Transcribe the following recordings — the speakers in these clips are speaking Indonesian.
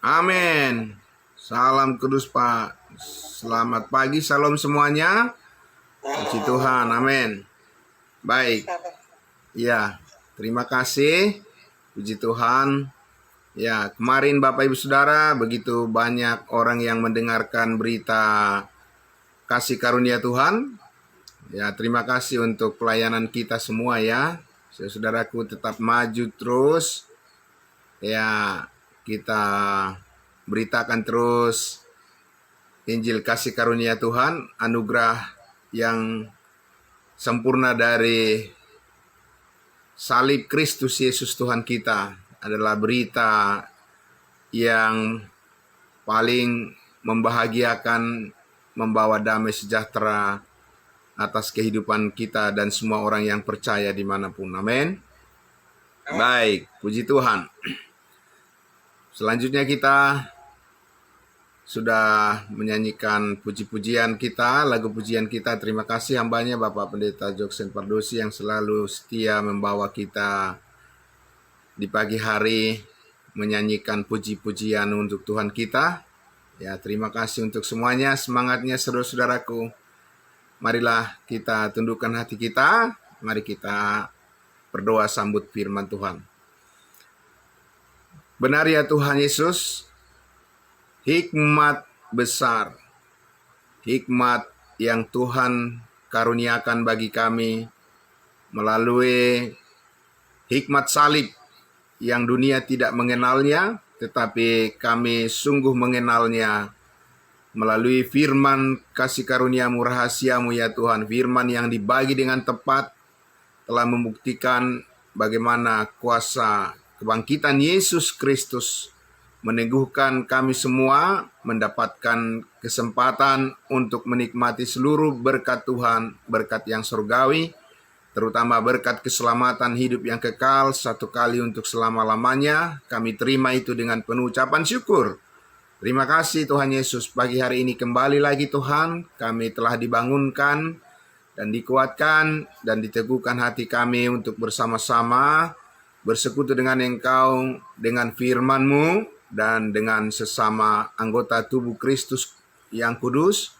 Amin. Salam kudus Pak. Selamat pagi, salam semuanya. Puji Tuhan, amin. Baik, ya, terima kasih. Puji Tuhan. Ya, kemarin Bapak Ibu Saudara, begitu banyak orang yang mendengarkan berita kasih karunia Tuhan. Ya, terima kasih untuk pelayanan kita semua ya. Saudaraku tetap maju terus. Ya, kita beritakan terus Injil kasih karunia Tuhan, anugerah yang sempurna dari salib Kristus Yesus Tuhan kita adalah berita yang paling membahagiakan, membawa damai sejahtera atas kehidupan kita dan semua orang yang percaya dimanapun. Amin. Baik, puji Tuhan. Selanjutnya kita sudah menyanyikan puji-pujian kita, lagu pujian kita. Terima kasih hambanya Bapak Pendeta Joksen Pardosi yang selalu setia membawa kita di pagi hari menyanyikan puji-pujian untuk Tuhan kita. Ya, terima kasih untuk semuanya, semangatnya saudara-saudaraku. Marilah kita tundukkan hati kita, mari kita berdoa sambut firman Tuhan. Benar ya Tuhan Yesus, hikmat besar, hikmat yang Tuhan karuniakan bagi kami melalui hikmat salib yang dunia tidak mengenalnya, tetapi kami sungguh mengenalnya melalui firman kasih karuniamu, rahasiamu ya Tuhan. Firman yang dibagi dengan tepat telah membuktikan bagaimana kuasa kebangkitan Yesus Kristus meneguhkan kami semua mendapatkan kesempatan untuk menikmati seluruh berkat Tuhan, berkat yang surgawi, terutama berkat keselamatan hidup yang kekal satu kali untuk selama-lamanya. Kami terima itu dengan penuh ucapan syukur. Terima kasih Tuhan Yesus, pagi hari ini kembali lagi Tuhan, kami telah dibangunkan dan dikuatkan dan diteguhkan hati kami untuk bersama-sama bersekutu dengan Engkau, dengan firman-Mu, dan dengan sesama anggota tubuh Kristus yang kudus,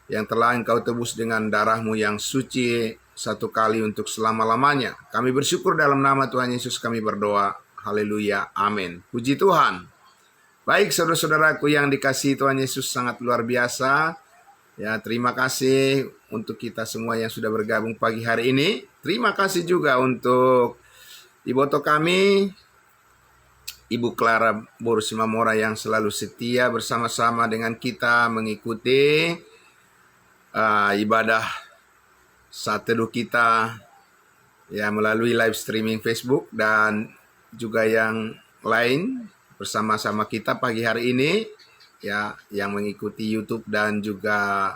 yang telah Engkau tebus dengan darah-Mu yang suci satu kali untuk selama-lamanya. Kami bersyukur dalam nama Tuhan Yesus kami berdoa. Haleluya, amin. Puji Tuhan. Baik saudara-saudaraku yang dikasihi Tuhan Yesus, sangat luar biasa. Ya, terima kasih untuk kita semua yang sudah bergabung pagi hari ini. Terima kasih juga untuk Iboto kami, Ibu Clara Borusimamora yang selalu setia bersama-sama dengan kita mengikuti ibadah saat teduh kita ya melalui live streaming Facebook dan juga yang lain bersama-sama kita pagi hari ini ya, yang mengikuti YouTube dan juga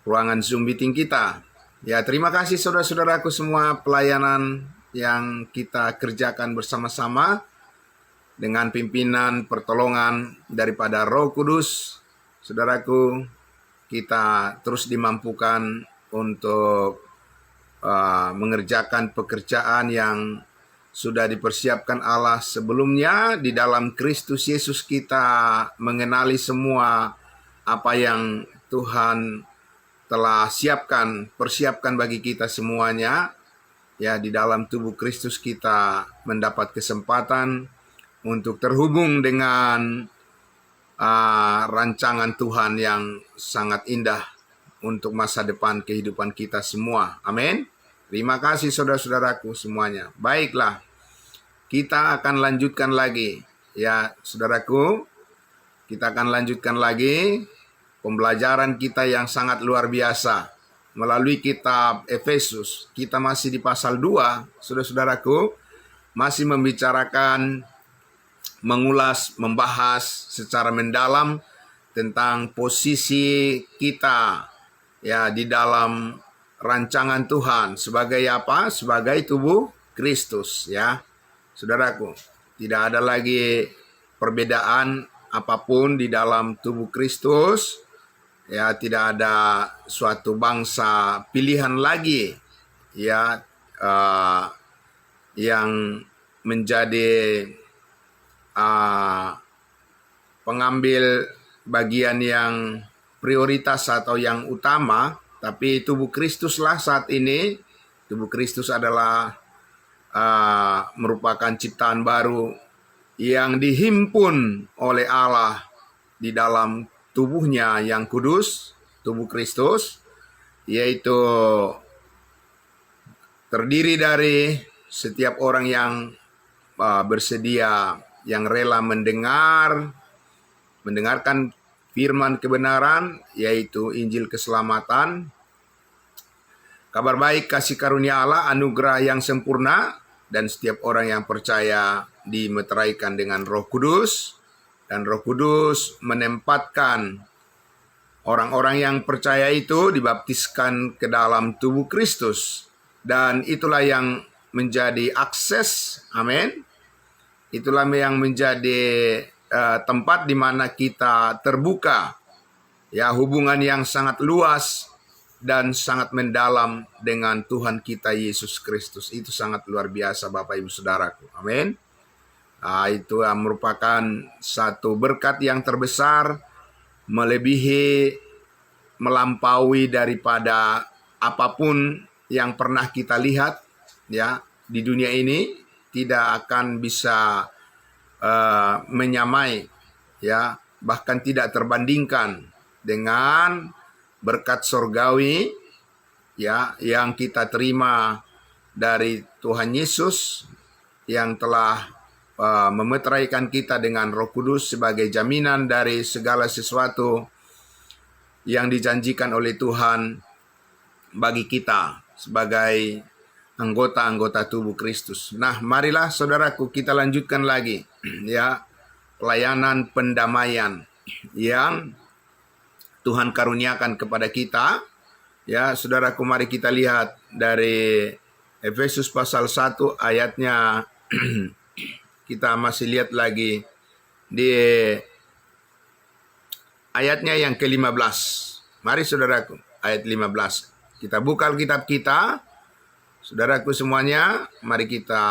ruangan Zoom meeting kita. Ya, terima kasih saudara-saudaraku semua pelayanan yang kita kerjakan bersama-sama dengan pimpinan pertolongan daripada Roh Kudus. Saudaraku, kita terus dimampukan untuk mengerjakan pekerjaan yang sudah dipersiapkan Allah sebelumnya di dalam Kristus Yesus. Kita mengenali semua apa yang Tuhan telah persiapkan bagi kita semuanya. Ya, di dalam tubuh Kristus kita mendapat kesempatan untuk terhubung dengan rancangan Tuhan yang sangat indah untuk masa depan kehidupan kita semua. Amin. Terima kasih saudara-saudaraku semuanya. Baiklah, kita akan lanjutkan lagi. Ya, saudaraku, kita akan lanjutkan lagi pembelajaran kita yang sangat luar biasa melalui kitab Efesus. Kita masih di pasal 2, saudara-saudaraku, masih membicarakan, mengulas, membahas secara mendalam tentang posisi kita ya di dalam rancangan Tuhan sebagai apa? Sebagai tubuh Kristus ya. Saudaraku, tidak ada lagi perbedaan apapun di dalam tubuh Kristus. Ya, tidak ada suatu bangsa pilihan lagi ya yang menjadi pengambil bagian yang prioritas atau yang utama, tapi tubuh Kristuslah saat ini. Tubuh Kristus adalah merupakan ciptaan baru yang dihimpun oleh Allah di dalam tubuhnya yang kudus, tubuh Kristus, yaitu terdiri dari setiap orang yang bersedia, yang rela mendengarkan firman kebenaran, yaitu Injil keselamatan, kabar baik kasih karunia Allah, anugerah yang sempurna, dan setiap orang yang percaya dimeteraikan dengan Roh Kudus, dan Roh Kudus menempatkan orang-orang yang percaya itu dibaptiskan ke dalam tubuh Kristus. Dan itulah yang menjadi akses, amin. Itulah yang menjadi tempat di mana kita terbuka, ya, hubungan yang sangat luas dan sangat mendalam dengan Tuhan kita Yesus Kristus. Itu sangat luar biasa Bapak Ibu Saudaraku. Amin. Itu merupakan satu berkat yang terbesar, melampaui daripada apapun yang pernah kita lihat, ya, di dunia ini. Tidak akan bisa menyamai, ya, bahkan tidak terbandingkan dengan berkat surgawi, ya, yang kita terima dari Tuhan Yesus yang telah memeteraikan kita dengan Roh Kudus sebagai jaminan dari segala sesuatu yang dijanjikan oleh Tuhan bagi kita sebagai anggota-anggota tubuh Kristus. Nah, marilah saudaraku kita lanjutkan lagi, ya, pelayanan pendamaian yang Tuhan karuniakan kepada kita. Ya, saudaraku, mari kita lihat dari Efesus pasal 1 ayatnya. Kita masih lihat lagi di ayatnya yang ke-15. Mari saudaraku, ayat 15. Kita buka Alkitab kita. Saudaraku semuanya, mari kita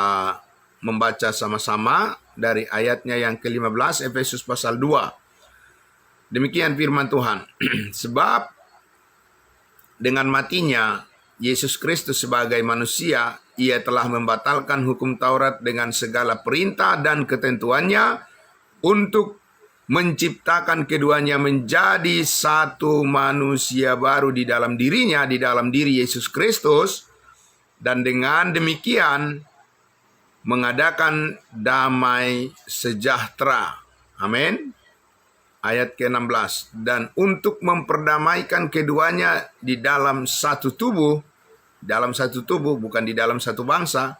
membaca sama-sama dari ayatnya yang ke-15, Efesus pasal 2. Demikian firman Tuhan. Sebab dengan matinya Yesus Kristus sebagai manusia, ia telah membatalkan hukum Taurat dengan segala perintah dan ketentuannya untuk menciptakan keduanya menjadi satu manusia baru di dalam dirinya, di dalam diri Yesus Kristus, dan dengan demikian mengadakan damai sejahtera. Amin. Ayat ke-16. Dan untuk memperdamaikan keduanya di dalam satu tubuh, bukan di dalam satu bangsa,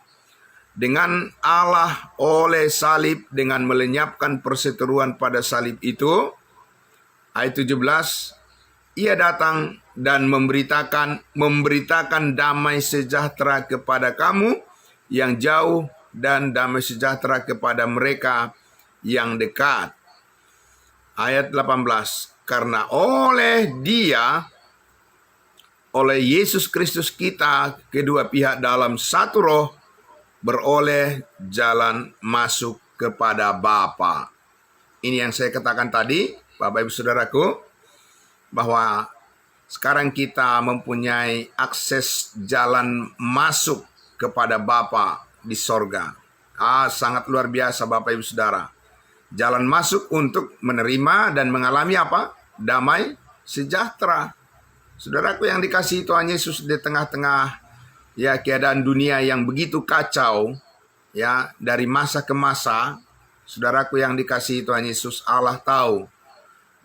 dengan Allah oleh salib, dengan melenyapkan perseteruan pada salib itu. Ayat 17. Ia datang dan memberitakan damai sejahtera kepada kamu yang jauh dan damai sejahtera kepada mereka yang dekat. Ayat 18. Karena oleh Yesus Kristus kita, kedua pihak dalam satu roh, beroleh jalan masuk kepada Bapa. Ini yang saya katakan tadi, Bapak Ibu Saudaraku, bahwa sekarang kita mempunyai akses jalan masuk kepada Bapa di sorga. Sangat luar biasa Bapak Ibu Saudara. Jalan masuk untuk menerima dan mengalami apa? Damai sejahtera. Saudaraku yang dikasihi Tuhan Yesus, di tengah-tengah, ya, keadaan dunia yang begitu kacau, ya, dari masa ke masa, saudaraku yang dikasihi Tuhan Yesus, Allah tahu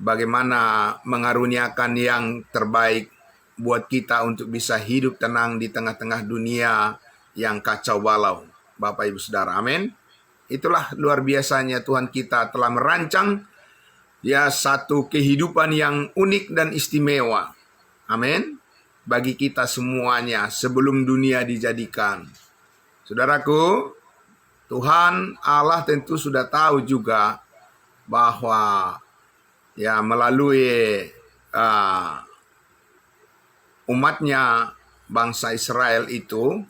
bagaimana mengaruniakan yang terbaik buat kita untuk bisa hidup tenang di tengah-tengah dunia yang kacau balau. Bapak Ibu Saudara, amin. Itulah luar biasanya Tuhan kita telah merancang, ya, satu kehidupan yang unik dan istimewa. Amin. Bagi kita semuanya sebelum dunia dijadikan. Saudaraku, Tuhan Allah tentu sudah tahu juga bahwa, ya, melalui umatnya bangsa Israel itu,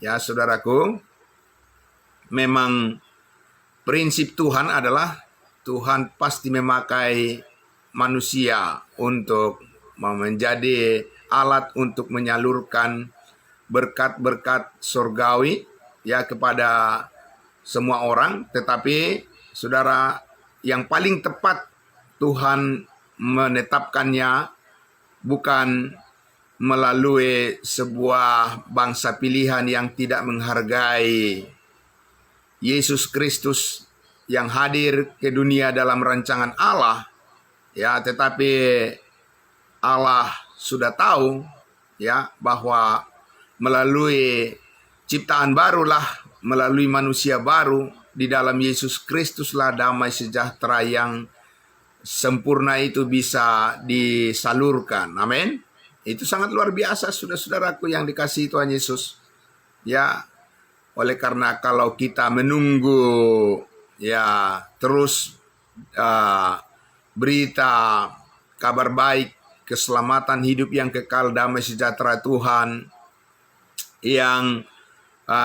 ya saudaraku, memang prinsip Tuhan adalah Tuhan pasti memakai manusia untuk menjadi alat untuk menyalurkan berkat-berkat surgawi ya kepada semua orang. Tetapi saudara, yang paling tepat Tuhan menetapkannya bukan melalui sebuah bangsa pilihan yang tidak menghargai Yesus Kristus yang hadir ke dunia dalam rancangan Allah, ya, tetapi Allah sudah tahu ya bahwa melalui ciptaan barulah, melalui manusia baru di dalam Yesus Kristuslah damai sejahtera yang sempurna itu bisa disalurkan. Amin. Itu sangat luar biasa, saudara-saudaraku yang dikasihi Tuhan Yesus. Ya, oleh karena kalau kita menunggu ya terus berita kabar baik, keselamatan hidup yang kekal, damai sejahtera Tuhan yang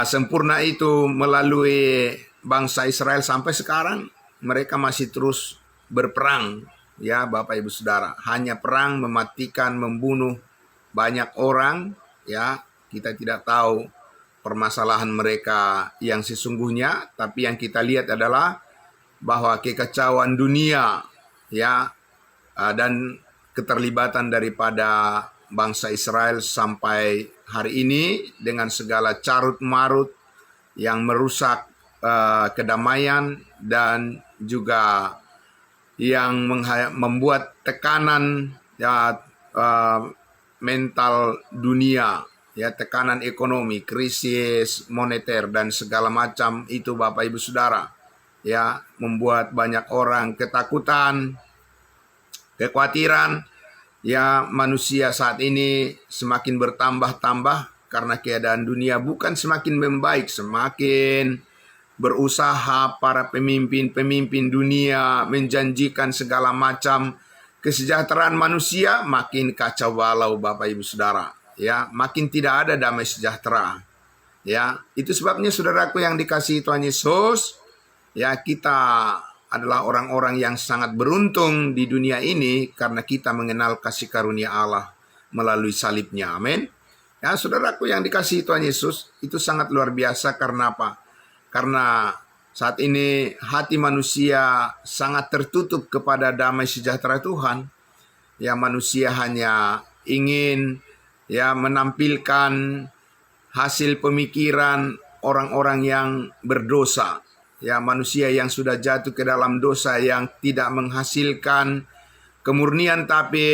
sempurna itu melalui bangsa Israel sampai sekarang, mereka masih terus berperang ya Bapak Ibu Saudara. Hanya perang, mematikan, membunuh banyak orang ya. Kita tidak tahu permasalahan mereka yang sesungguhnya, tapi yang kita lihat adalah bahwa kekacauan dunia ya dan keterlibatan daripada bangsa Israel sampai hari ini dengan segala carut marut yang merusak kedamaian dan juga yang membuat tekanan ya mental dunia ya, tekanan ekonomi, krisis moneter dan segala macam itu Bapak Ibu Saudara ya, membuat banyak orang ketakutan, kekhawatiran ya. Manusia saat ini semakin bertambah-tambah karena keadaan dunia bukan semakin membaik, semakin berusaha para pemimpin-pemimpin dunia menjanjikan segala macam kesejahteraan manusia, makin kacau balau Bapak Ibu Saudara ya, makin tidak ada damai sejahtera ya. Itu sebabnya saudaraku yang dikasihi Tuhan Yesus ya, kita adalah orang-orang yang sangat beruntung di dunia ini karena kita mengenal kasih karunia Allah melalui salibnya. Amin. Ya, saudaraku yang dikasihi Tuhan Yesus, itu sangat luar biasa. Karena apa? Karena saat ini hati manusia sangat tertutup kepada damai sejahtera Tuhan. Ya, manusia hanya ingin ya menampilkan hasil pemikiran orang-orang yang berdosa. Ya, manusia yang sudah jatuh ke dalam dosa yang tidak menghasilkan kemurnian tapi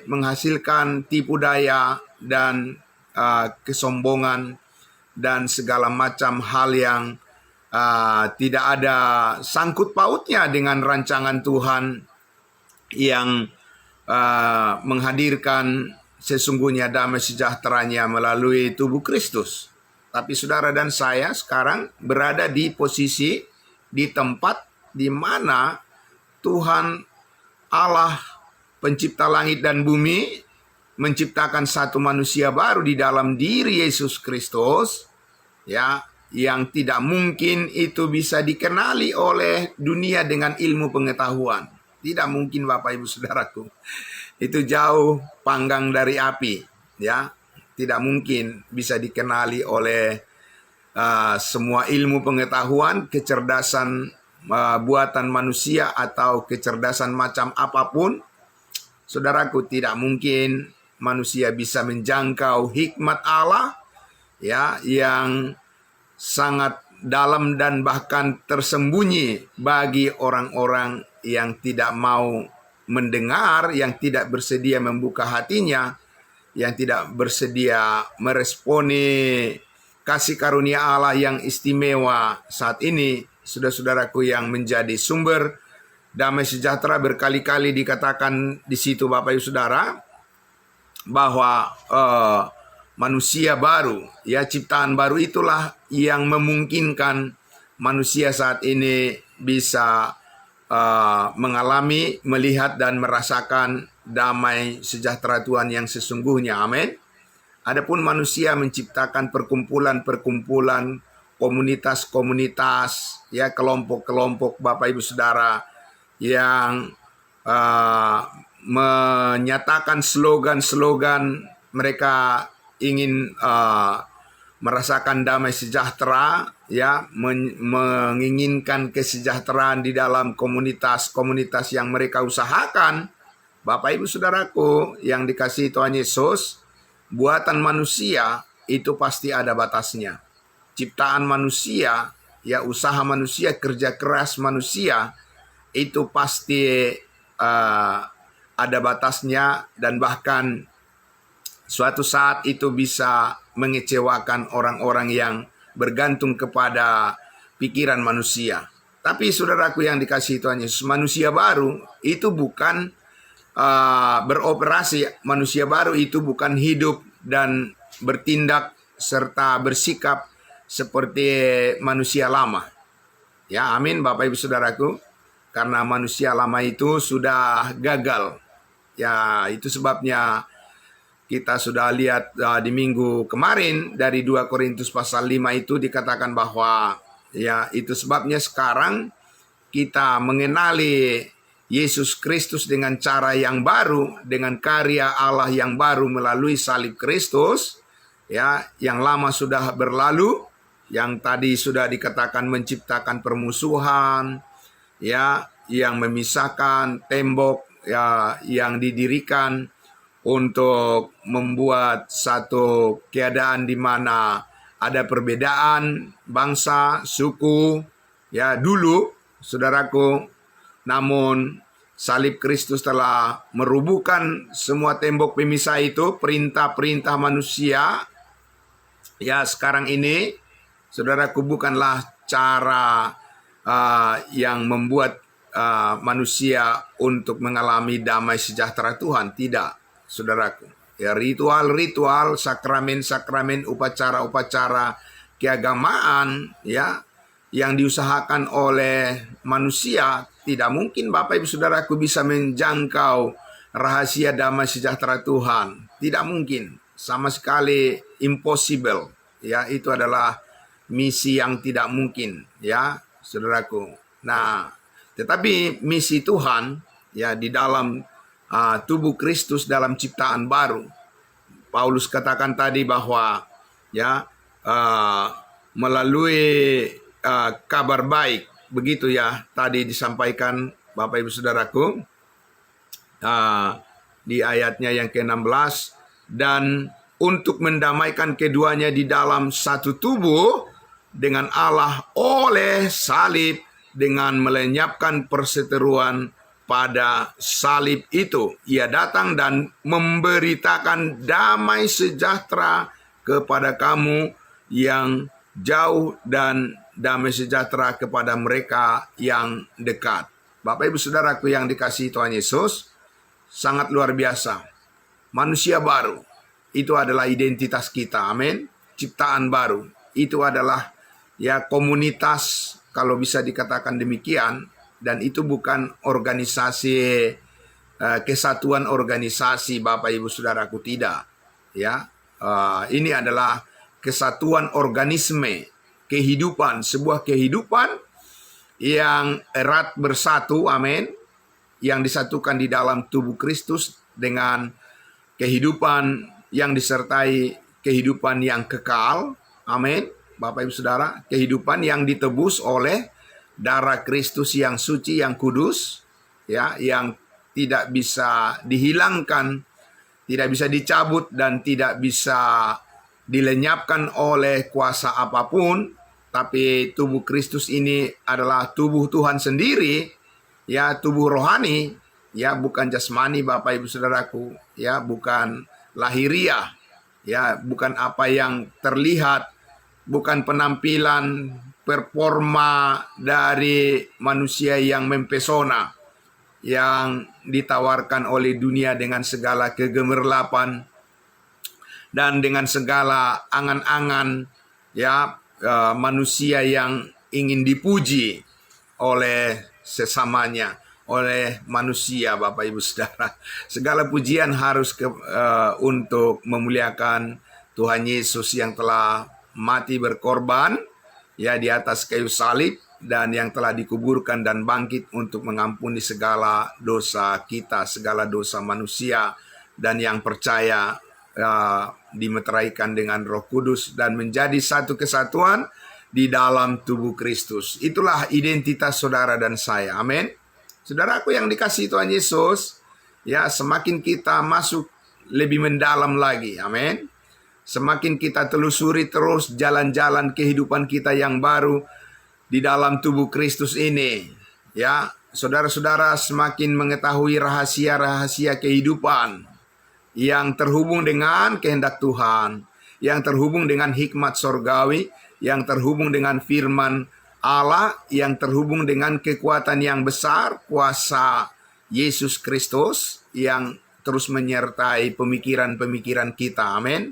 menghasilkan tipu daya dan kesombongan dan segala macam hal yang tidak ada sangkut pautnya dengan rancangan Tuhan yang menghadirkan sesungguhnya damai sejahteranya melalui tubuh Kristus. Tapi saudara dan saya sekarang berada di posisi, di tempat di mana Tuhan Allah pencipta langit dan bumi menciptakan satu manusia baru di dalam diri Yesus Kristus ya, yang tidak mungkin itu bisa dikenali oleh dunia dengan ilmu pengetahuan. Tidak mungkin Bapak Ibu Saudaraku. Itu jauh panggang dari api ya. Tidak mungkin bisa dikenali oleh semua ilmu pengetahuan, kecerdasan buatan manusia atau kecerdasan macam apapun. Saudaraku, tidak mungkin manusia bisa menjangkau hikmat Allah ya, yang sangat dalam dan bahkan tersembunyi bagi orang-orang yang tidak mau mendengar, yang tidak bersedia membuka hatinya, yang tidak bersedia meresponi kasih karunia Allah yang istimewa saat ini. Saudara-saudaraku yang menjadi sumber damai sejahtera, berkali-kali dikatakan di situ Bapak Ibu Saudara bahwa manusia baru ya, ciptaan baru itulah yang memungkinkan manusia saat ini bisa mengalami, melihat dan merasakan damai sejahtera Tuhan yang sesungguhnya. Amin. Adapun manusia menciptakan perkumpulan-perkumpulan, komunitas-komunitas, ya, kelompok-kelompok Bapak Ibu Saudara yang menyatakan slogan-slogan mereka ingin merasakan damai sejahtera, ya, menginginkan kesejahteraan di dalam komunitas-komunitas yang mereka usahakan. Bapak Ibu Saudaraku yang dikasihi Tuhan Yesus, buatan manusia itu pasti ada batasnya. Ciptaan manusia, ya, usaha manusia, kerja keras manusia itu pasti ada batasnya, dan bahkan suatu saat itu bisa mengecewakan orang-orang yang bergantung kepada pikiran manusia. Tapi saudaraku yang dikasihi Tuhan Yesus, manusia baru itu bukan beroperasi. Manusia baru itu bukan hidup dan bertindak serta bersikap seperti manusia lama. Ya, amin Bapak Ibu Saudaraku. Karena manusia lama itu sudah gagal. Ya, itu sebabnya kita sudah lihat di minggu kemarin dari 2 Korintus pasal 5 itu dikatakan bahwa ya itu sebabnya sekarang kita mengenali Yesus Kristus dengan cara yang baru, dengan karya Allah yang baru melalui salib Kristus. Ya, yang lama sudah berlalu, yang tadi sudah dikatakan menciptakan permusuhan, ya, yang memisahkan tembok, ya, yang didirikan untuk membuat satu keadaan di mana ada perbedaan bangsa, suku, ya, dulu, saudaraku. Namun salib Kristus telah merubuhkan semua tembok pemisah itu, perintah-perintah manusia. Ya, sekarang ini, saudaraku, bukanlah cara yang membuat manusia untuk mengalami damai sejahtera Tuhan. Tidak, saudaraku. Ya, ritual-ritual, sakramen-sakramen, upacara-upacara keagamaan, ya, yang diusahakan oleh manusia, tidak mungkin Bapak Ibu Saudaraku bisa menjangkau rahasia damai sejahtera Tuhan. Tidak mungkin, sama sekali impossible. Ya, itu adalah misi yang tidak mungkin, ya, saudaraku. Nah, tetapi misi Tuhan, ya, di dalam tubuh Kristus dalam ciptaan baru. Paulus katakan tadi bahwa, ya, melalui kabar baik, begitu ya, tadi disampaikan Bapak Ibu Saudaraku di ayatnya yang ke-16, dan untuk mendamaikan keduanya di dalam satu tubuh dengan Allah oleh salib, dengan melenyapkan perseteruan pada salib itu. Ia datang dan memberitakan damai sejahtera kepada kamu yang jauh dan damai sejahtera kepada mereka yang dekat. Bapak Ibu Saudaraku yang dikasihi Tuhan Yesus, sangat luar biasa. Manusia baru, itu adalah identitas kita, amin. Ciptaan baru, itu adalah, ya, komunitas, kalau bisa dikatakan demikian. Dan itu bukan organisasi, kesatuan organisasi Bapak Ibu Saudaraku, tidak. Ya, ini adalah kesatuan organisme, kehidupan, sebuah kehidupan yang erat bersatu, amin, yang disatukan di dalam tubuh Kristus dengan kehidupan yang disertai kehidupan yang kekal, amin, Bapak Ibu Saudara, kehidupan yang ditebus oleh darah Kristus yang suci, yang kudus, ya, yang tidak bisa dihilangkan, tidak bisa dicabut, dan tidak bisa dilenyapkan oleh kuasa apapun. Tapi tubuh Kristus ini adalah tubuh Tuhan sendiri, ya, tubuh rohani, ya, bukan jasmani Bapak Ibu Saudaraku, ya, bukan lahiriah, ya, bukan apa yang terlihat, bukan penampilan, performa dari manusia yang mempesona, yang ditawarkan oleh dunia dengan segala kegemerlapan dan dengan segala angan-angan, ya, manusia yang ingin dipuji oleh sesamanya, oleh manusia. Bapak Ibu Saudara, segala pujian harus untuk memuliakan Tuhan Yesus yang telah mati berkorban, ya, di atas kayu salib, dan yang telah dikuburkan dan bangkit untuk mengampuni segala dosa kita, segala dosa manusia, dan yang percaya dimeteraikan dengan Roh Kudus dan menjadi satu kesatuan di dalam tubuh Kristus. Itulah identitas saudara dan saya. Amin. Saudaraku yang dikasihi Tuhan Yesus, ya, semakin kita masuk lebih mendalam lagi. Amin. Semakin kita telusuri terus jalan-jalan kehidupan kita yang baru di dalam tubuh Kristus ini, ya, saudara-saudara semakin mengetahui rahasia-rahasia kehidupan yang terhubung dengan kehendak Tuhan, yang terhubung dengan hikmat sorgawi, yang terhubung dengan firman Allah, yang terhubung dengan kekuatan yang besar, kuasa Yesus Kristus yang terus menyertai pemikiran-pemikiran kita. Amin.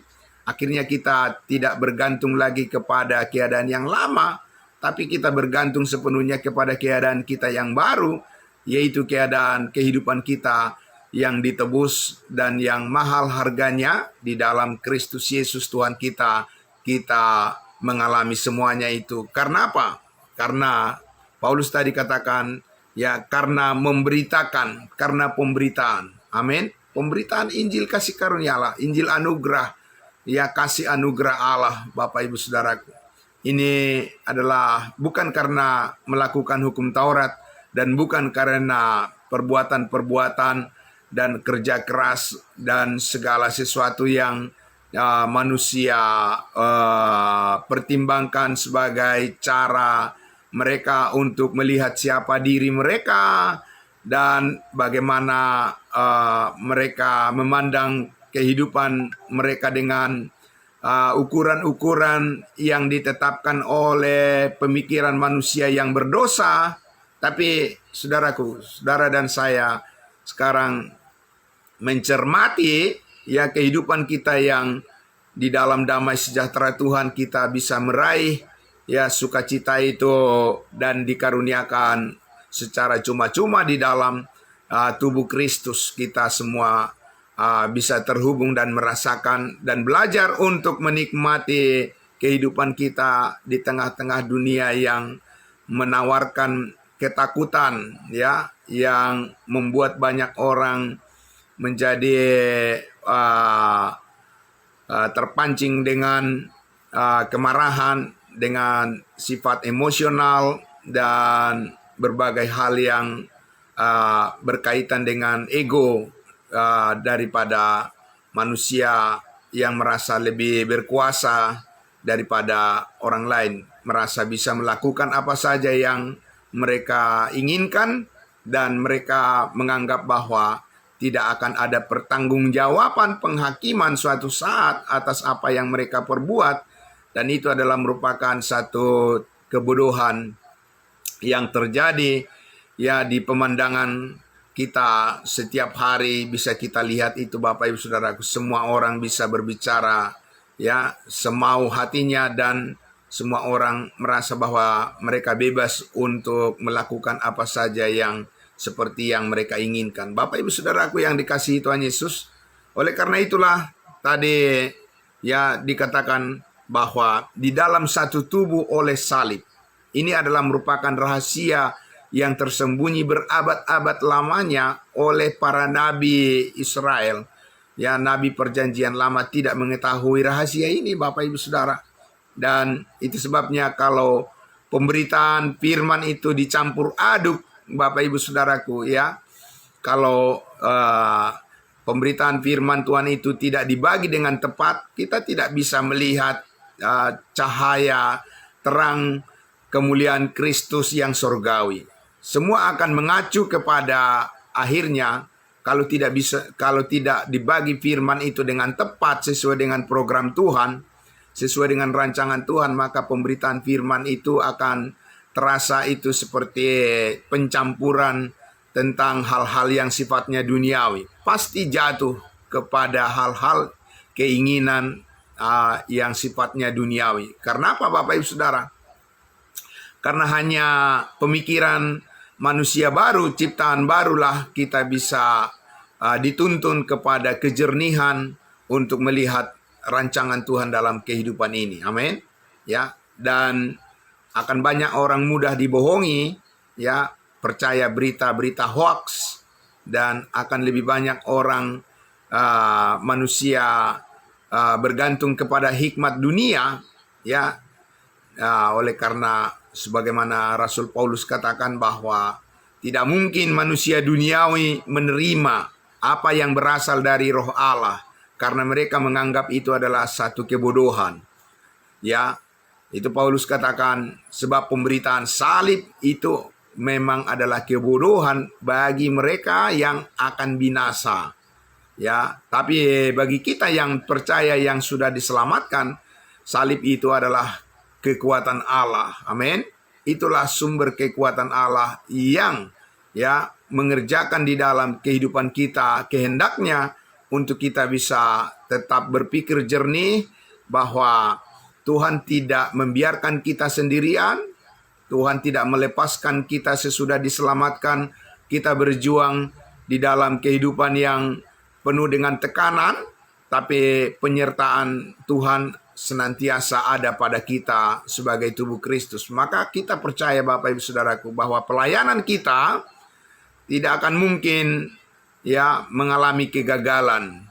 Akhirnya kita tidak bergantung lagi kepada keadaan yang lama, tapi kita bergantung sepenuhnya kepada keadaan kita yang baru, yaitu keadaan kehidupan kita yang ditebus dan yang mahal harganya di dalam Kristus Yesus Tuhan kita. Kita mengalami semuanya itu. Karena apa? Karena Paulus tadi katakan, ya, karena memberitakan, karena pemberitaan. Amin. Pemberitaan Injil kasih karunia Allah, Injil anugerah, ya, kasih anugerah Allah, Bapak Ibu Saudaraku. Ini adalah bukan karena melakukan hukum Taurat dan bukan karena perbuatan-perbuatan dan kerja keras dan segala sesuatu yang manusia pertimbangkan sebagai cara mereka untuk melihat siapa diri mereka dan bagaimana mereka memandang kehidupan mereka dengan ukuran-ukuran yang ditetapkan oleh pemikiran manusia yang berdosa. Tapi saudaraku, saudara dan saya sekarang mencermati, ya, kehidupan kita yang di dalam damai sejahtera Tuhan kita bisa meraih, ya, sukacita itu dan dikaruniakan secara cuma-cuma di dalam tubuh Kristus. Kita semua bisa terhubung dan merasakan dan belajar untuk menikmati kehidupan kita di tengah-tengah dunia yang menawarkan ketakutan, ya, yang membuat banyak orang menjadi terpancing dengan kemarahan, dengan sifat emosional dan berbagai hal yang berkaitan dengan ego daripada manusia yang merasa lebih berkuasa daripada orang lain, merasa bisa melakukan apa saja yang mereka inginkan dan mereka menganggap bahwa tidak akan ada pertanggungjawaban penghakiman suatu saat atas apa yang mereka perbuat, dan itu adalah merupakan satu kebodohan yang terjadi, ya, di pemandangan kita setiap hari. Bisa kita lihat itu, Bapak Ibu Saudaraku, semua orang bisa berbicara, ya, semau hatinya dan semua orang merasa bahwa mereka bebas untuk melakukan apa saja yang seperti yang mereka inginkan. Bapak Ibu Saudaraku yang dikasihi Tuhan Yesus, oleh karena itulah tadi, ya, dikatakan bahwa di dalam satu tubuh oleh salib. Ini adalah merupakan rahasia yang tersembunyi berabad-abad lamanya oleh para nabi Israel. Ya, nabi perjanjian lama tidak mengetahui rahasia ini, Bapak Ibu Saudara. Dan itu sebabnya kalau pemberitaan firman itu dicampur aduk, Bapak Ibu Saudaraku, ya, kalau pemberitaan firman Tuhan itu tidak dibagi dengan tepat, kita tidak bisa melihat cahaya terang kemuliaan Kristus yang surgawi. Semua akan mengacu kepada akhirnya, kalau tidak dibagi firman itu dengan tepat sesuai dengan program Tuhan, sesuai dengan rancangan Tuhan, maka pemberitaan firman itu akan terasa itu seperti pencampuran tentang hal-hal yang sifatnya duniawi. Pasti jatuh kepada hal-hal keinginan yang sifatnya duniawi. Karena apa, Bapak Ibu Saudara? Karena hanya pemikiran manusia baru, ciptaan barulah kita bisa dituntun kepada kejernihan untuk melihat rancangan Tuhan dalam kehidupan ini. Amin. Ya, dan akan banyak orang mudah dibohongi, ya, percaya berita-berita hoax, dan akan lebih banyak orang manusia bergantung kepada hikmat dunia, ya. Oleh karena sebagaimana Rasul Paulus katakan bahwa tidak mungkin manusia duniawi menerima apa yang berasal dari Roh Allah, karena mereka menganggap itu adalah satu kebodohan. Ya, itu Paulus katakan, sebab pemberitaan salib itu memang adalah kebodohan bagi mereka yang akan binasa. Ya, tapi bagi kita yang percaya, yang sudah diselamatkan, salib itu adalah kekuatan Allah. Amin. Itulah sumber kekuatan Allah yang, ya, mengerjakan di dalam kehidupan kita kehendaknya untuk kita bisa tetap berpikir jernih bahwa Tuhan tidak membiarkan kita sendirian. Tuhan tidak melepaskan kita sesudah diselamatkan. Kita berjuang di dalam kehidupan yang penuh dengan tekanan, tapi penyertaan Tuhan senantiasa ada pada kita sebagai tubuh Kristus. Maka kita percaya, Bapak Ibu Saudaraku, bahwa pelayanan kita tidak akan mungkin, ya, mengalami kegagalan.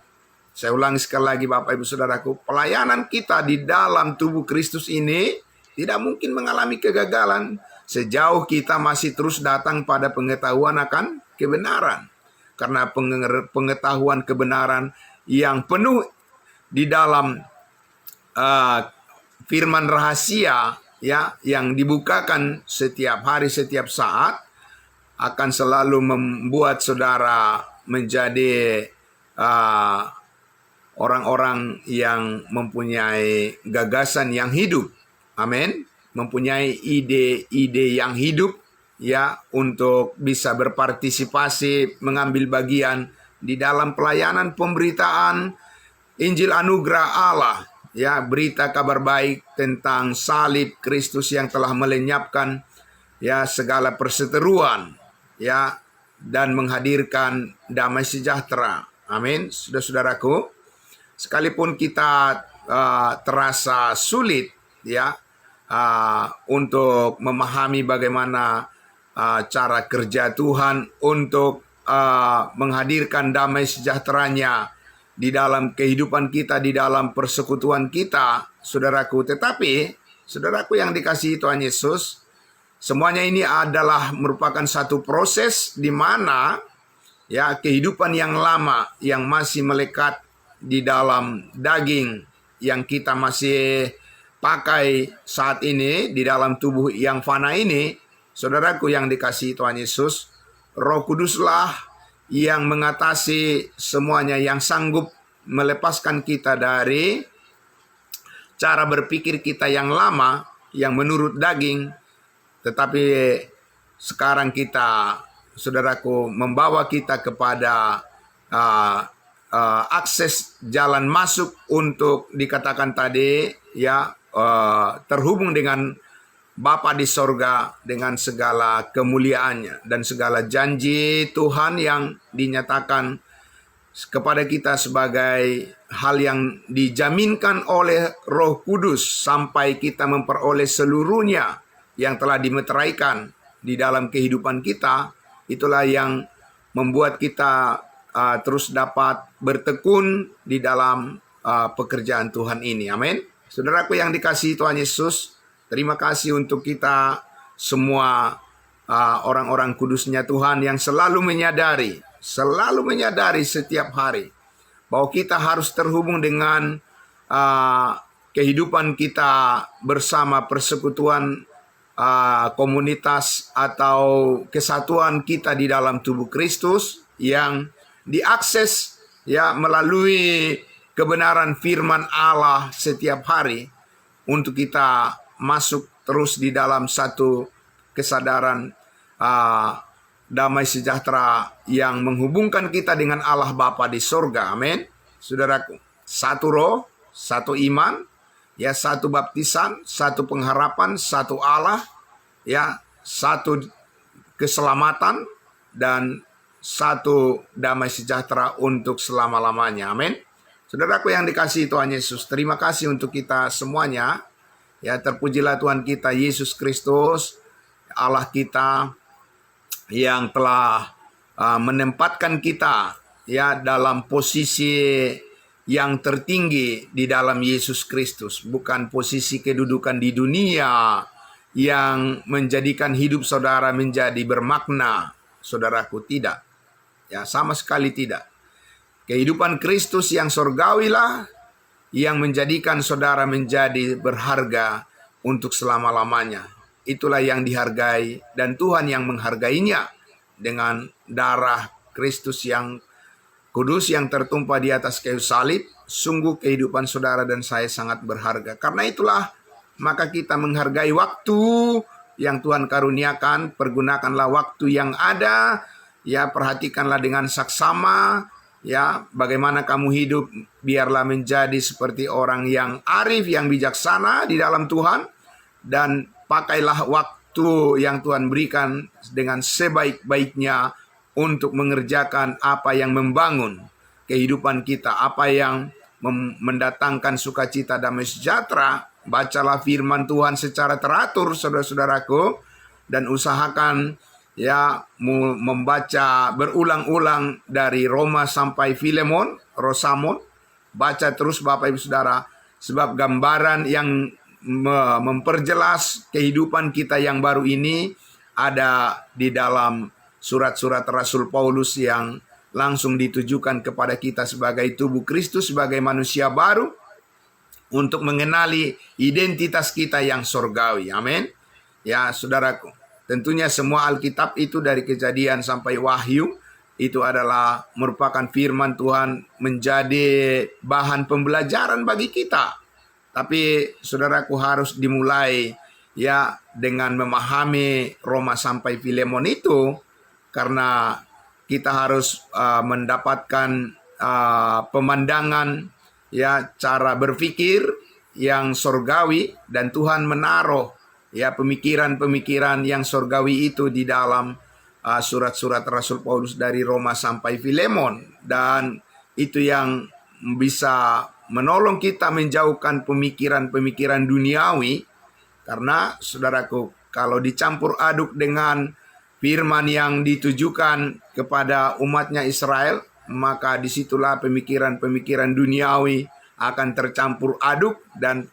Saya ulangi sekali lagi, Bapak Ibu Saudaraku, pelayanan kita di dalam tubuh Kristus ini tidak mungkin mengalami kegagalan sejauh kita masih terus datang pada pengetahuan akan kebenaran. Karena pengetahuan kebenaran yang penuh di dalam firman rahasia, ya, yang dibukakan setiap hari, setiap saat, akan selalu membuat saudara menjadi orang-orang yang mempunyai gagasan yang hidup. Amin. Mempunyai ide-ide yang hidup, ya, untuk bisa berpartisipasi, mengambil bagian di dalam pelayanan pemberitaan Injil anugerah Allah, ya, berita kabar baik tentang salib Kristus yang telah melenyapkan, ya, segala perseteruan, ya, dan menghadirkan damai sejahtera. Amin. Saudara-saudaraku, sekalipun kita terasa sulit, ya, untuk memahami bagaimana cara kerja Tuhan untuk menghadirkan damai sejahteranya di dalam kehidupan kita, di dalam persekutuan kita, saudaraku. Tetapi, saudaraku yang dikasihi Tuhan Yesus, semuanya ini adalah merupakan satu proses di mana, ya, kehidupan yang lama yang masih melekat di dalam daging yang kita masih pakai saat ini di dalam tubuh yang fana ini, saudaraku yang dikasihi Tuhan Yesus, Roh Kuduslah yang mengatasi semuanya, yang sanggup melepaskan kita dari cara berpikir kita yang lama, yang menurut daging. Tetapi sekarang kita, saudaraku, membawa kita kepada akses jalan masuk untuk dikatakan tadi, ya, terhubung dengan Bapa di sorga dengan segala kemuliaannya dan segala janji Tuhan yang dinyatakan kepada kita sebagai hal yang dijaminkan oleh Roh Kudus sampai kita memperoleh seluruhnya yang telah dimeteraikan di dalam kehidupan kita. Itulah yang membuat kita terus dapat bertekun di dalam pekerjaan Tuhan ini. Amin. Saudaraku yang dikasihi Tuhan Yesus, terima kasih untuk kita semua orang-orang kudusnya Tuhan yang selalu menyadari setiap hari bahwa kita harus terhubung dengan kehidupan kita bersama persekutuan komunitas atau kesatuan kita di dalam tubuh Kristus yang diakses, ya, melalui kebenaran firman Allah setiap hari untuk kita masuk terus di dalam satu kesadaran damai sejahtera yang menghubungkan kita dengan Allah Bapa di sorga. Amin. Saudaraku, satu roh, satu iman, ya, satu baptisan, satu pengharapan, satu Allah, ya, satu keselamatan, dan satu damai sejahtera untuk selama-lamanya. Amin. Saudaraku yang dikasihi Tuhan Yesus, terima kasih untuk kita semuanya Ya, terpujilah Tuhan kita Yesus Kristus, Allah kita yang telah menempatkan kita ya dalam posisi yang tertinggi di dalam Yesus Kristus, bukan posisi kedudukan di dunia yang menjadikan hidup saudara menjadi bermakna, saudaraku, tidak. Ya, sama sekali tidak. Kehidupan Kristus yang surgawi lah yang menjadikan saudara menjadi berharga untuk selama-lamanya. Itulah yang dihargai dan Tuhan yang menghargainya dengan darah Kristus yang kudus yang tertumpah di atas kayu salib. Sungguh kehidupan saudara dan saya sangat berharga. Karena itulah maka kita menghargai waktu yang Tuhan karuniakan. Pergunakanlah waktu yang ada. Ya, perhatikanlah dengan saksama. Ya, bagaimana kamu hidup, biarlah menjadi seperti orang yang arif, yang bijaksana di dalam Tuhan. Dan pakailah waktu yang Tuhan berikan dengan sebaik-baiknya untuk mengerjakan apa yang membangun kehidupan kita, apa yang mendatangkan sukacita damai sejahtera. Bacalah firman Tuhan secara teratur, saudara-saudaraku, dan usahakan ya membaca berulang-ulang dari Roma sampai Filemon, Rosamon. Baca terus Bapak Ibu Saudara, sebab gambaran yang memperjelas kehidupan kita yang baru ini ada di dalam surat-surat Rasul Paulus yang langsung ditujukan kepada kita sebagai tubuh Kristus, sebagai manusia baru, untuk mengenali identitas kita yang surgawi. Amin. Ya, saudaraku, tentunya semua Alkitab itu dari Kejadian sampai Wahyu itu adalah merupakan firman Tuhan, menjadi bahan pembelajaran bagi kita. Tapi saudaraku, harus dimulai ya dengan memahami Roma sampai Filemon itu, karena kita harus mendapatkan pemandangan ya cara berpikir yang surgawi, dan Tuhan menaruh ya pemikiran-pemikiran yang surgawi itu di dalam surat-surat Rasul Paulus dari Roma sampai Filemon, dan itu yang bisa menolong kita menjauhkan pemikiran-pemikiran duniawi. Karena saudaraku, kalau dicampur aduk dengan firman yang ditujukan kepada umatnya Israel, maka disitulah pemikiran-pemikiran duniawi akan tercampur aduk, dan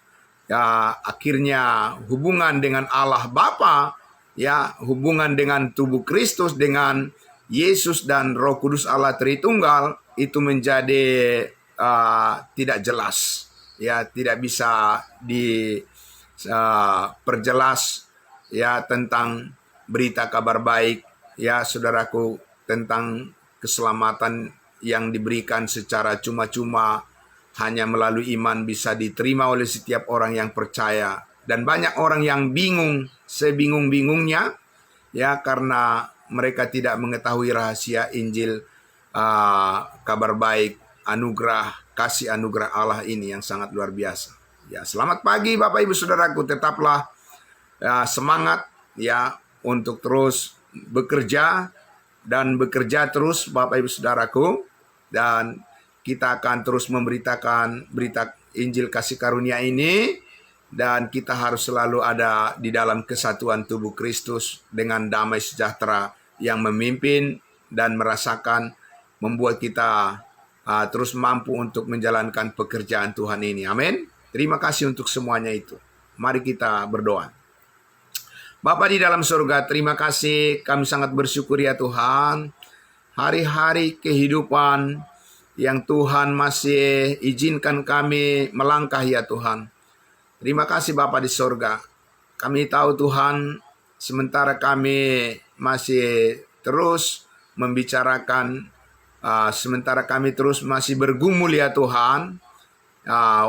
ya, akhirnya hubungan dengan Allah Bapa, ya hubungan dengan tubuh Kristus, dengan Yesus dan Roh Kudus Allah Tritunggal itu menjadi tidak jelas, ya tidak bisa diperjelas ya tentang berita kabar baik ya saudaraku, tentang keselamatan yang diberikan secara cuma-cuma hanya melalui iman bisa diterima oleh setiap orang yang percaya. Dan banyak orang yang bingung, sebingung-bingungnya ya, karena mereka tidak mengetahui rahasia Injil kabar baik, anugerah, kasih anugerah Allah ini yang sangat luar biasa. Ya, selamat pagi Bapak Ibu Saudaraku, tetaplah semangat ya untuk terus bekerja dan bekerja terus Bapak Ibu Saudaraku, dan kita akan terus memberitakan berita Injil kasih karunia ini, dan kita harus selalu ada di dalam kesatuan tubuh Kristus dengan damai sejahtera yang memimpin dan merasakan, membuat kita terus mampu untuk menjalankan pekerjaan Tuhan ini. Amin. Terima kasih untuk semuanya itu. Mari kita berdoa. Bapa di dalam surga, terima kasih, kami sangat bersyukur ya Tuhan. Hari-hari kehidupan yang Tuhan masih izinkan kami melangkah ya Tuhan. Terima kasih Bapa di surga. Kami tahu Tuhan, sementara kami masih terus membicarakan, sementara kami terus masih bergumul ya Tuhan,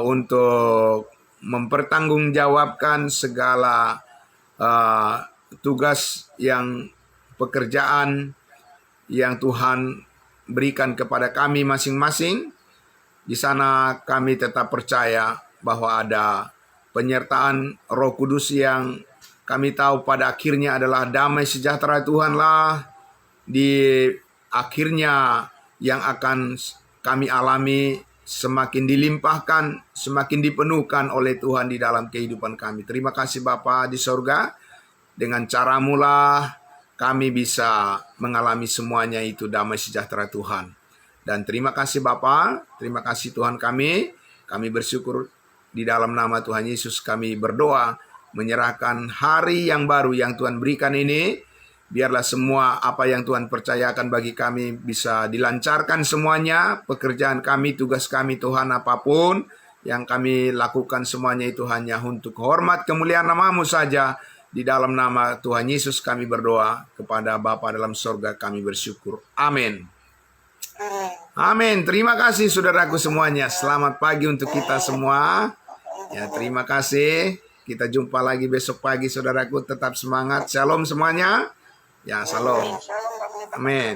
untuk mempertanggungjawabkan segala tugas yang pekerjaan yang Tuhan berikan kepada kami masing-masing. Di sana kami tetap percaya bahwa ada penyertaan Roh Kudus yang kami tahu pada akhirnya adalah damai sejahtera Tuhanlah di akhirnya yang akan kami alami semakin dilimpahkan, semakin dipenuhkan oleh Tuhan di dalam kehidupan kami. Terima kasih Bapa di sorga, dengan caramu lah kami bisa mengalami semuanya itu damai sejahtera Tuhan. Dan terima kasih Bapa, terima kasih Tuhan kami bersyukur di dalam nama Tuhan Yesus kami berdoa, menyerahkan hari yang baru yang Tuhan berikan ini. Biarlah semua apa yang Tuhan percayakan bagi kami bisa dilancarkan semuanya. Pekerjaan kami, tugas kami Tuhan, apapun yang kami lakukan semuanya itu hanya untuk hormat kemuliaan nama-Mu saja. Di dalam nama Tuhan Yesus kami berdoa, kepada Bapa dalam sorga kami bersyukur. Amin. Amin. Terima kasih saudaraku semuanya. Selamat pagi untuk kita semua. Ya, terima kasih. Kita jumpa lagi besok pagi saudaraku. Tetap semangat. Shalom semuanya. Ya, shalom. Amin.